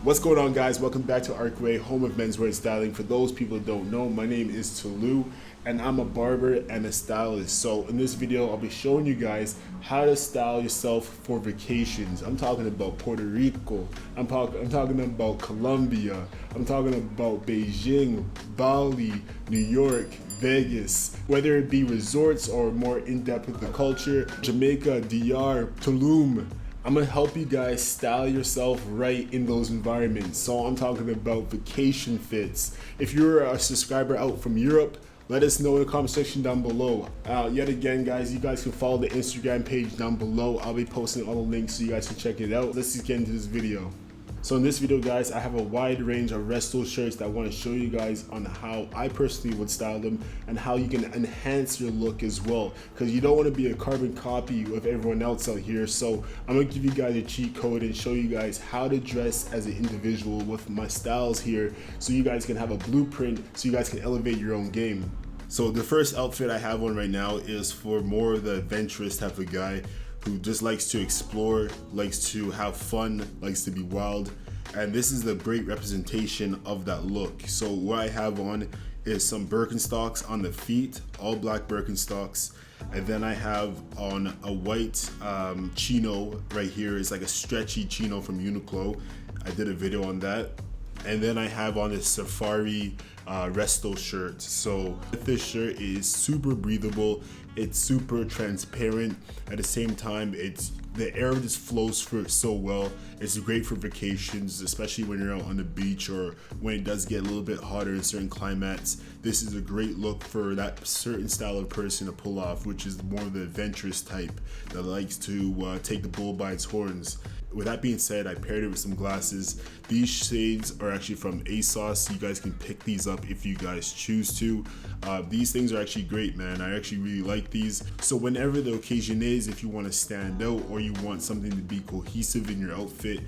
What's going on, guys? Welcome back to Arccway, home of menswear and styling. For those people who don't know, my name is Tulu and I'm a barber and a stylist. So in this video, I'll be showing you guys how to style yourself for vacations. I'm talking about Puerto Rico, I'm talking about Colombia, I'm talking about Beijing, Bali, New York, Vegas, whether it be resorts or more in-depth with the culture, Jamaica, DR, Tulum. I'm gonna help you guys style yourself right in those environments. So I'm talking about vacation fits. If you're a subscriber out from Europe, let us know in the comment section down below. Yet again, guys, you guys can follow the Instagram page down below. I'll be posting all the links so you guys can check it out. Let's just get into this video. So in this video, guys, I have a wide range of resto shirts that I want to show you guys on how I personally would style them and how you can enhance your look as well, because you don't want to be a carbon copy of everyone else out here. So I'm going to give you guys a cheat code and show you guys how to dress as an individual with my styles here, so you guys can have a blueprint, so you guys can elevate your own game. So the first outfit I have on right now is for more of the adventurous type of guy who just likes to explore, likes to have fun, likes to be wild. And this is the great representation of that look. So what I have on is some Birkenstocks on the feet, all black Birkenstocks. And then I have on a white chino right here. It's like a stretchy chino from Uniqlo. I did a video on that. And then I have on this safari resto shirt. So this shirt is super breathable, it's super transparent. At the same time, the air just flows through it so well. It's great for vacations, especially when you're out on the beach or when it does get a little bit hotter in certain climates. This is a great look for that certain style of person to pull off, which is more of the adventurous type that likes to take the bull by its horns. With that being said, I paired it with some glasses. These shades are actually from ASOS. You guys can pick these up if you guys choose to. These things are actually great, man. I actually really like these. So whenever the occasion is, if you want to stand out or you want something to be cohesive in your outfit,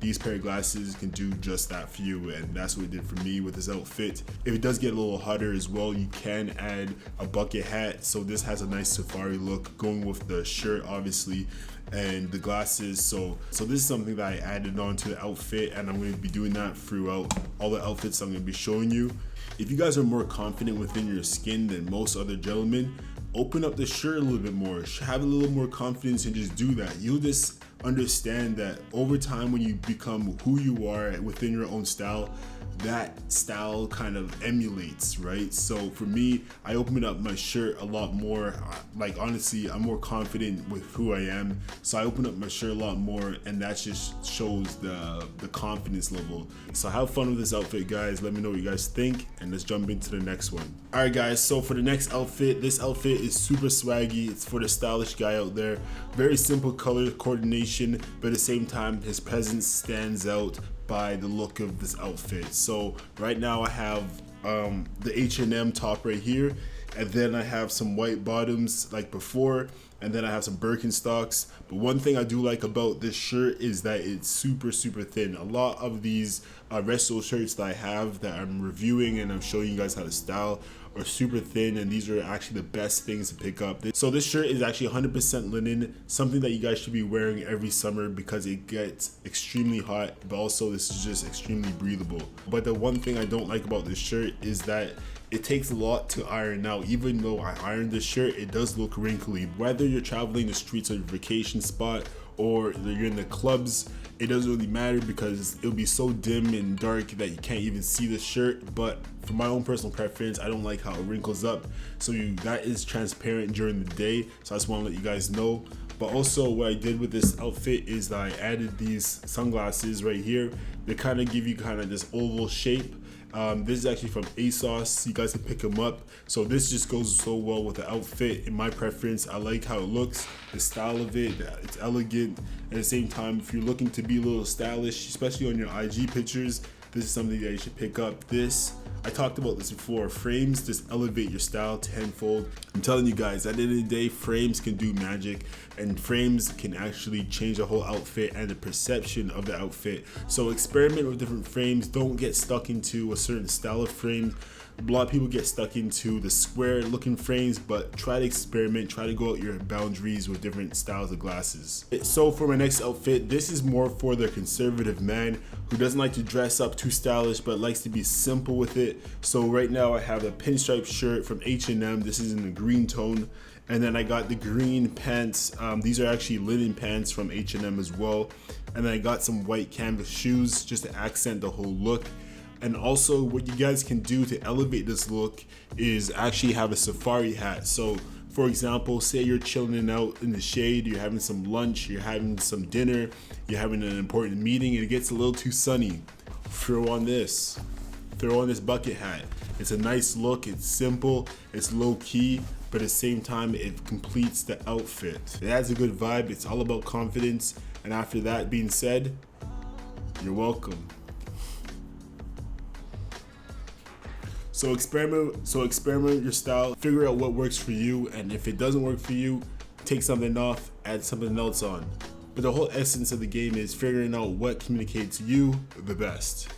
these pair of glasses can do just that for you, and that's what it did for me with this outfit. If it does get a little hotter as well, you can add a bucket hat. So this has a nice safari look going with the shirt, obviously, and the glasses. So this is something that I added on to the outfit, and I'm going to be doing that throughout all the outfits I'm going to be showing you. If you guys are more confident within your skin than most other gentlemen, open up the shirt a little bit more, have a little more confidence, and just do that. You'll just understand that over time, when you become who you are within your own style, that style kind of emulates, right? So for me, I open up my shirt a lot more. Like, honestly, I'm more confident with who I am, so I open up my shirt a lot more, and that just shows the confidence level. So have fun with this outfit, guys. Let me know what you guys think, and let's jump into the next one. All right, guys, so for the next outfit, this outfit is super swaggy. It's for the stylish guy out there. Very simple color coordination, but at the same time, his presence stands out by the look of this outfit. So right now I have the H&M top right here, and then I have some white bottoms like before, and then I have some Birkenstocks. But one thing I do like about this shirt is that it's super thin. A lot of these resto shirts that I have that I'm reviewing and I'm showing you guys how to style are super thin, and these are actually the best things to pick up. So this shirt is actually 100% linen, something that you guys should be wearing every summer because it gets extremely hot, but also this is just extremely breathable. But the one thing I don't like about this shirt is that it takes a lot to iron out. Even though I ironed this shirt, it does look wrinkly. Whether you're traveling the streets of a vacation spot or you're in the clubs, it doesn't really matter because it'll be so dim and dark that you can't even see the shirt. But for my own personal preference, I don't like how it wrinkles up. So that is transparent during the day. So I just want to let you guys know. But also what I did with this outfit is that I added these sunglasses right here. They kind of give you kind of this oval shape. This is actually from ASOS. You guys can pick them up. So this just goes so well with the outfit. In my preference, I like how it looks, the style of it. It's elegant. At the same time, if you're looking to be a little stylish, especially on your IG pictures, this is something that you should pick up. This I talked about this before. Frames just elevate your style tenfold. I'm telling you guys, at the end of the day, frames can do magic, and frames can actually change the whole outfit and the perception of the outfit. So experiment with different frames. Don't get stuck into a certain style of frame. A lot of people get stuck into the square looking frames, but try to experiment, try to go out your boundaries with different styles of glasses. So for my next outfit, this is more for the conservative man who doesn't like to dress up too stylish but likes to be simple with it. So right now I have a pinstripe shirt from H&M. This is in the green tone. And then I got the green pants. These are actually linen pants from H&M as well. And then I got some white canvas shoes just to accent the whole look. And also what you guys can do to elevate this look is actually have a safari hat. So for example, say you're chilling out in the shade, you're having some lunch, you're having some dinner, you're having an important meeting, and it gets a little too sunny. Throw on this bucket hat. It's a nice look, it's simple, it's low key, but at the same time it completes the outfit. It adds a good vibe, it's all about confidence. And after that being said, you're welcome. So experiment with your style, figure out what works for you, and if it doesn't work for you, take something off, add something else on. But the whole essence of the game is figuring out what communicates you the best.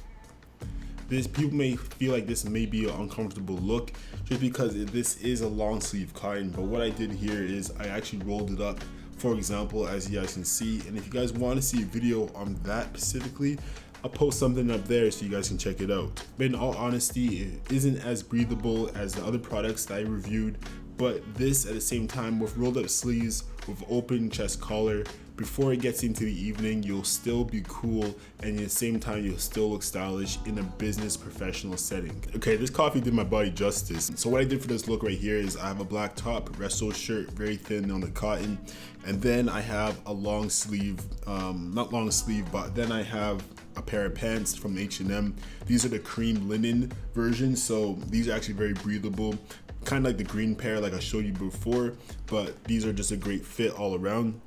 People may feel like this may be an uncomfortable look just because this is a long sleeve cotton, but what I did here is I actually rolled it up, for example, as you guys can see. And if you guys want to see a video on that specifically, I'll post something up there so you guys can check it out. But in all honesty, it isn't as breathable as the other products that I reviewed, but this at the same time with rolled up sleeves, with open chest collar, before it gets into the evening, you'll still be cool, and at the same time, you'll still look stylish in a business professional setting. Okay, this coffee did my body justice. So what I did for this look right here is I have a black top, resto shirt, very thin on the cotton, and then I have a long sleeve, not long sleeve, but then I have a pair of pants from H&M. These are the cream linen version, so these are actually very breathable, kind of like the green pair like I showed you before, but these are just a great fit all around.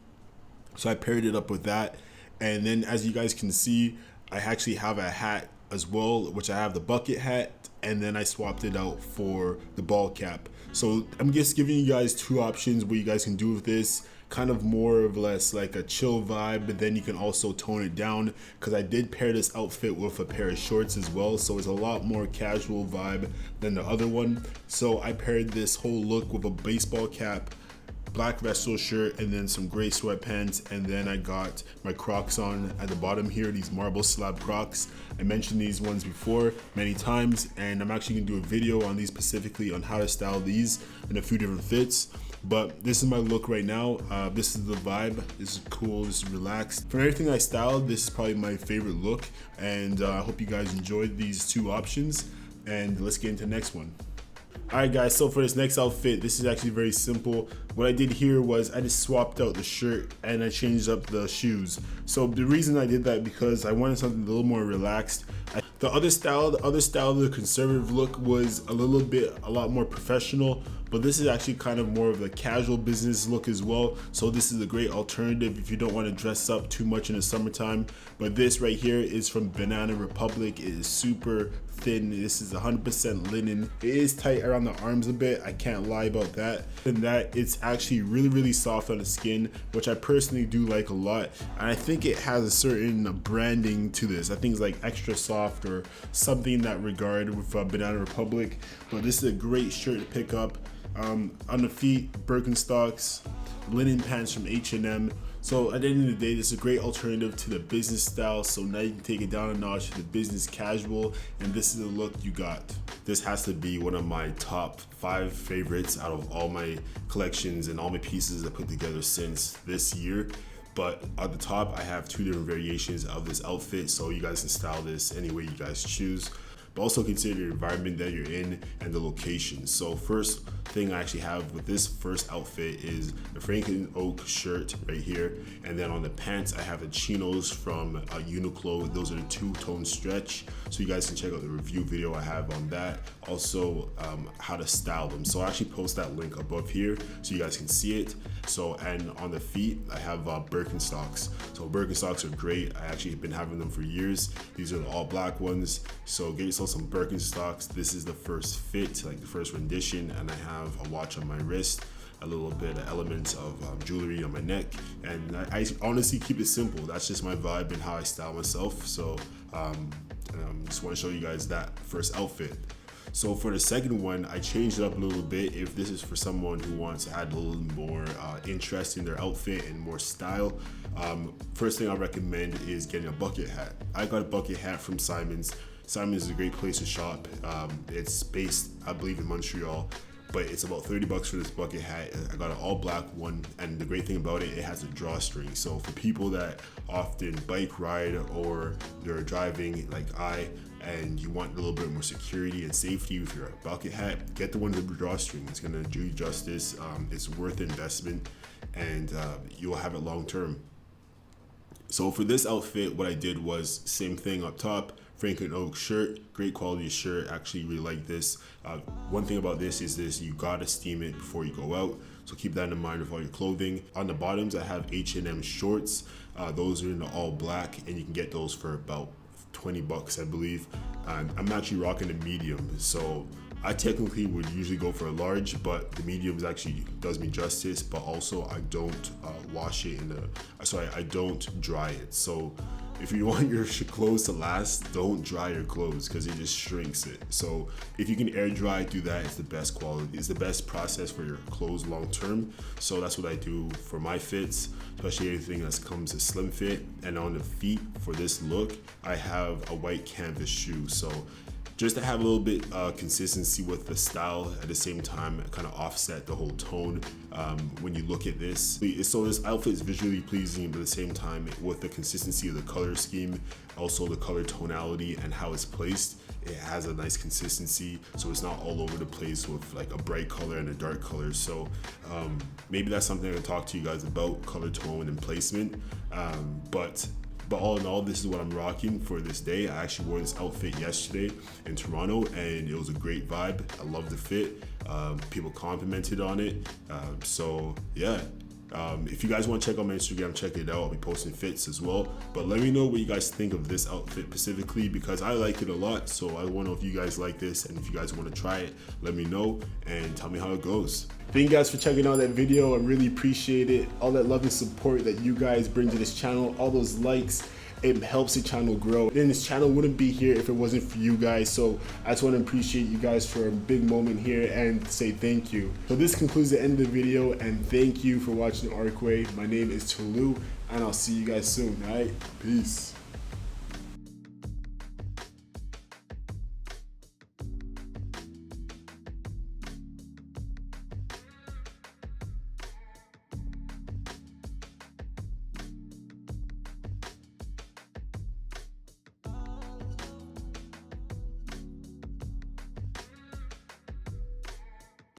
So I paired it up with that, and then as you guys can see, I actually have a hat as well, which I have the bucket hat, and then I swapped it out for the ball cap. So I'm just giving you guys two options what you guys can do with this. Kind of more or less like a chill vibe, but then you can also tone it down, because I did pair this outfit with a pair of shorts as well, so it's a lot more casual vibe than the other one. So I paired this whole look with a baseball cap, black resto shirt, and then some gray sweatpants, and then I got my Crocs on at the bottom here, these marble slab Crocs. I mentioned these ones before many times, and I'm actually gonna do a video on these specifically on how to style these in a few different fits. But this is my look right now. This is the vibe. This is cool, this is relaxed. From everything I styled, this is probably my favorite look, and I hope you guys enjoyed these two options, and let's get into the next one. Alright guys, so for this next outfit, this is actually very simple. What I did here was I just swapped out the shirt and I changed up the shoes. So the reason I did that because I wanted something a little more relaxed. The other style, the conservative look was a lot more professional, but this is actually kind of more of a casual business look as well. So this is a great alternative if you don't want to dress up too much in the summertime. But this right here is from Dominican Republic. It is super thin. This is 100% linen. It is tight around the arms a bit, I can't lie about that. And that it's actually really soft on the skin, which I personally do like a lot. And I think it has a certain branding to this. I think it's like extra soft or something in that regard with Dominican Republic. But this is a great shirt to pick up. On the feet, Birkenstocks, linen pants from H&M. So at the end of the day, this is a great alternative to the business style. So now you can take it down a notch to the business casual, and this is the look you got. This has to be one of my top 5 favorites out of all my collections and all my pieces I put together since this year. But at the top, I have 2 different variations of this outfit, so you guys can style this any way you guys choose. But also consider the environment that you're in and the location. So first thing I actually have with this first outfit is the Franklin Oak shirt right here. And then on the pants, I have the chinos from Uniqlo. Those are the 2-tone stretch. So you guys can check out the review video I have on that. Also, how to style them. So I'll actually post that link above here so you guys can see it. So, and on the feet, I have Birkenstocks. So Birkenstocks are great. I actually have been having them for years. These are the all black ones. So get yourself sell some Birkenstocks. This is the first fit, like the first rendition, and I have a watch on my wrist, a little bit of elements of jewelry on my neck, and I honestly keep it simple. That's just my vibe and how I style myself. So just want to show you guys that first outfit. So for the second one, I changed it up a little bit. If this is for someone who wants to add a little more interest in their outfit and more style, first thing I recommend is getting a bucket hat. I got a bucket hat from Simon's. Simon's is a great place to shop. It's based, I believe, in Montreal, but it's about $30 for this bucket hat. I got an all black one, and the great thing about it, it has a drawstring. So for people that often bike ride or they're driving like and you want a little bit more security and safety with your bucket hat, get the one with the drawstring. It's gonna do you justice. It's worth the investment, and you'll have it long term. So for this outfit, what I did was same thing up top, Franklin Oak shirt, great quality shirt. Actually really like this. One thing about this is you gotta steam it before you go out, so keep that in mind with all your clothing. On the bottoms, I have H&M shorts. Those are in the all black, and you can get those for about $20, I believe. I'm actually rocking a medium, so I technically would usually go for a large, but the mediums actually does me justice. But also, I don't wash it I don't dry it. So if you want your clothes to last, don't dry your clothes because it just shrinks it. So if you can air dry, do that. It's the best quality. It's the best process for your clothes long term. So that's what I do for my fits, especially anything that comes to slim fit. And on the feet for this look, I have a white canvas shoe. So just to have a little bit consistency with the style, at the same time kind of offset the whole tone when you look at this. So this outfit is visually pleasing, but at the same time with the consistency of the color scheme, also the color tonality and how it's placed, it has a nice consistency, so it's not all over the place with like a bright color and a dark color. So maybe that's something I can talk to you guys about, color tone and placement. But all in all, this is what I'm rocking for this day. I actually wore this outfit yesterday in Toronto, and it was a great vibe. I love the fit. People complimented on it. So yeah, if you guys want to check out my Instagram, check it out. I'll be posting fits as well. But let me know what you guys think of this outfit specifically, because I like it a lot. So I want to know if you guys like this, and if you guys want to try it, let me know and tell me how it goes. Thank you guys for checking out that video. I really appreciate it. All that love and support that you guys bring to this channel, all those likes, it helps the channel grow. And this channel wouldn't be here if it wasn't for you guys. So I just want to appreciate you guys for a big moment here and say thank you. So this concludes the end of the video, and thank you for watching Arcway. My name is Tolu, and I'll see you guys soon. All right, peace.